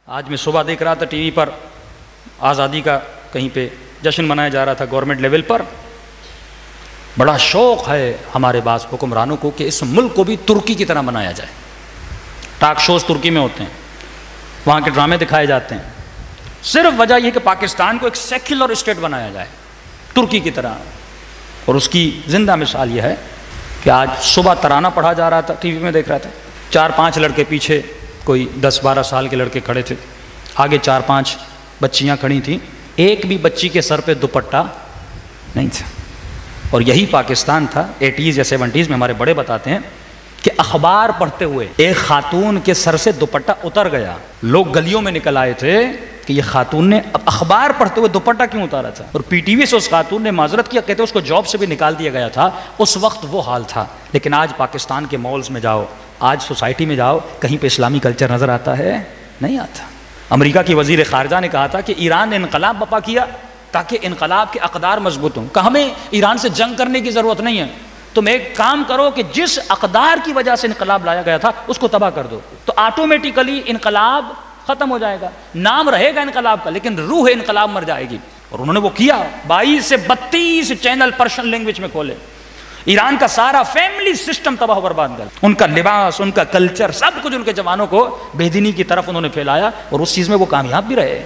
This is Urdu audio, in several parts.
آج میں صبح دیکھ رہا تھا ٹی وی پر آزادی کا کہیں پہ جشن منایا جا رہا تھا گورنمنٹ لیول پر. بڑا شوق ہے ہمارے بعض حکمرانوں کو کہ اس ملک کو بھی ترکی کی طرح منایا جائے. ٹاک شوز ترکی میں ہوتے ہیں, وہاں کے ڈرامے دکھائے جاتے ہیں. صرف وجہ یہ کہ پاکستان کو ایک سیکولر اسٹیٹ بنایا جائے ترکی کی طرح. اور اس کی زندہ مثال یہ ہے کہ آج صبح ترانہ پڑھا جا رہا تھا, ٹی وی میں دیکھ رہا تھا. 4-5 لڑکے پیچھے, کوئی 10-12 سال کے لڑکے کھڑے تھے, آگے 4-5 بچیاں کھڑی تھیں. ایک بھی بچی کے سر پہ دوپٹہ نہیں تھا. اور یہی پاکستان تھا 80s یا 70s میں. ہمارے بڑے بتاتے ہیں کہ اخبار پڑھتے ہوئے ایک خاتون کے سر سے دوپٹہ اتر گیا. لوگ گلیوں میں نکل آئے تھے کہ یہ خاتون نے اخبار پڑھتے ہوئے دوپٹہ کیوں اتارا تھا. اور پی ٹی وی سے اس خاتون نے معذرت کیا, کہتے اس کو جاب سے بھی نکال دیا گیا تھا. اس وقت وہ حال تھا. لیکن آج پاکستان کے مالز میں جاؤ, آج سوسائٹی میں جاؤ, کہیں پہ اسلامی کلچر نظر آتا ہے؟ نہیں آتا. امریکہ کی وزیر خارجہ نے کہا تھا کہ ایران نے انقلاب برپا کیا تاکہ انقلاب کے اقدار مضبوط ہوں. کہ ہمیں ایران سے جنگ کرنے کی ضرورت نہیں ہے, تم ایک کام کرو کہ جس اقدار کی وجہ سے انقلاب لایا گیا تھا اس کو تباہ کر دو, تو آٹومیٹیکلی انقلاب ختم ہو جائے گا. نام رہے گا انقلاب کا لیکن روح انقلاب مر جائے گی. اور انہوں نے وہ کیا. 22 سے 32 چینل پرشین لینگویج میں کھولے. ایران کا سارا فیملی سسٹم تباہ و برباد کر, ان کا لباس, ان کا کلچر, سب کچھ ان کے جوانوں کو بے دینی کی طرف انہوں نے پھیلایا. اور اس چیز میں وہ کامیاب بھی رہے.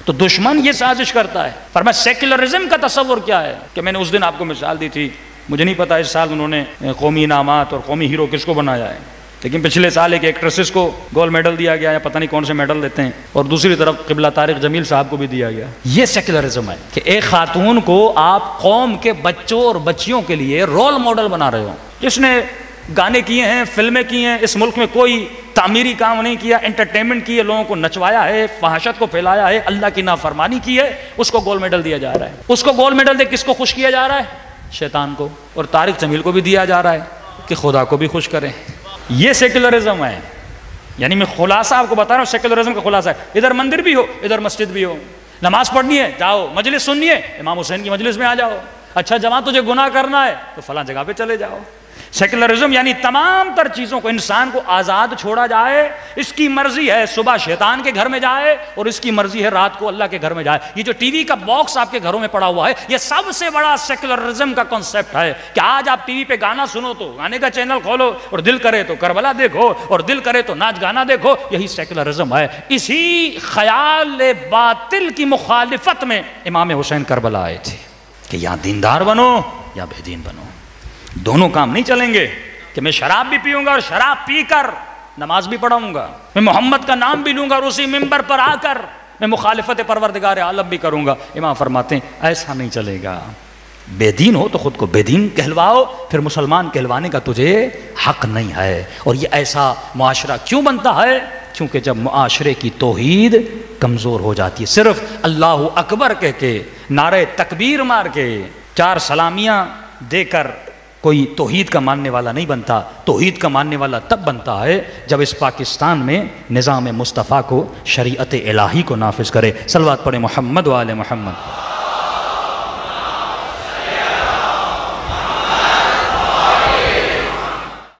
تو دشمن یہ سازش کرتا ہے. فرمایا سیکولرزم کا تصور کیا ہے, کہ میں نے اس دن آپ کو مثال دی تھی, مجھے نہیں پتا اس سال انہوں نے قومی انعامات اور قومی ہیرو کس کو بنایا ہے, لیکن پچھلے سال ایک ایکٹریسز کو گولڈ میڈل دیا گیا, یا پتہ نہیں کون سے میڈل دیتے ہیں, اور دوسری طرف قبلہ طارق جمیل صاحب کو بھی دیا گیا. یہ سیکولرزم ہے کہ ایک خاتون کو آپ قوم کے بچوں اور بچیوں کے لیے رول ماڈل بنا رہے ہو. جس نے گانے کیے ہیں, فلمیں کی ہیں, اس ملک میں کوئی تعمیری کام نہیں کیا, انٹرٹینمنٹ کی ہے, لوگوں کو نچوایا ہے, فحاشت کو پھیلایا ہے, اللہ کی نافرمانی کی ہے, اس کو گولڈ میڈل دیا جا رہا ہے. اس کو گولڈ میڈل دے کس کو خوش کیا جا رہا ہے؟ شیطان کو. اور طارق جمیل کو بھی دیا جا رہا ہے کہ خدا کو بھی خوش کریں. یہ سیکولرزم ہے. یعنی میں خلاصہ آپ کو بتا رہا ہوں, سیکولرزم کا خلاصہ ہے. ادھر مندر بھی ہو, ادھر مسجد بھی ہو, نماز پڑھنی ہے جاؤ, مجلس سننی ہے امام حسین کی مجلس میں آ جاؤ, اچھا جماعت تجھے گناہ کرنا ہے تو فلاں جگہ پہ چلے جاؤ. سیکولرزم یعنی تمام تر چیزوں کو انسان کو آزاد چھوڑا جائے. اس کی مرضی ہے صبح شیطان کے گھر میں جائے, اور اس کی مرضی ہے رات کو اللہ کے گھر میں جائے. یہ جو ٹی وی کا باکس آپ کے گھروں میں پڑا ہوا ہے, یہ سب سے بڑا سیکولرزم کا کنسپٹ ہے کہ آج آپ ٹی وی پہ گانا سنو تو گانے کا چینل کھولو, اور دل کرے تو کربلا دیکھو, اور دل کرے تو ناچ گانا دیکھو. یہی سیکولرزم ہے. اسی خیال باطل کی مخالفت میں امام حسین کربلا آئے تھے کہ یا دیندار بنو یا بے دین بنو, دونوں کام نہیں چلیں گے. کہ میں شراب بھی پیوں گا اور شراب پی کر نماز بھی پڑھاؤں گا, میں محمد کا نام بھی لوں گا اور اسی ممبر پر آ کر میں مخالفت پروردگار عالم بھی کروں گا. امام فرماتے ہیں ایسا نہیں چلے گا. بے دین ہو تو خود کو بے دین کہلواؤ, پھر مسلمان کہلوانے کا تجھے حق نہیں ہے. اور یہ ایسا معاشرہ کیوں بنتا ہے؟ کیونکہ جب معاشرے کی توحید کمزور ہو جاتی ہے. صرف اللہ اکبر کہہ کے, نعرہ تکبیر مار کے, 4 سلامیاں دے کر کوئی توحید کا ماننے والا نہیں بنتا. توحید کا ماننے والا تب بنتا ہے جب اس پاکستان میں نظام مصطفیٰ کو, شریعت الہی کو نافذ کرے. صلوات پڑھے محمد و آل محمد.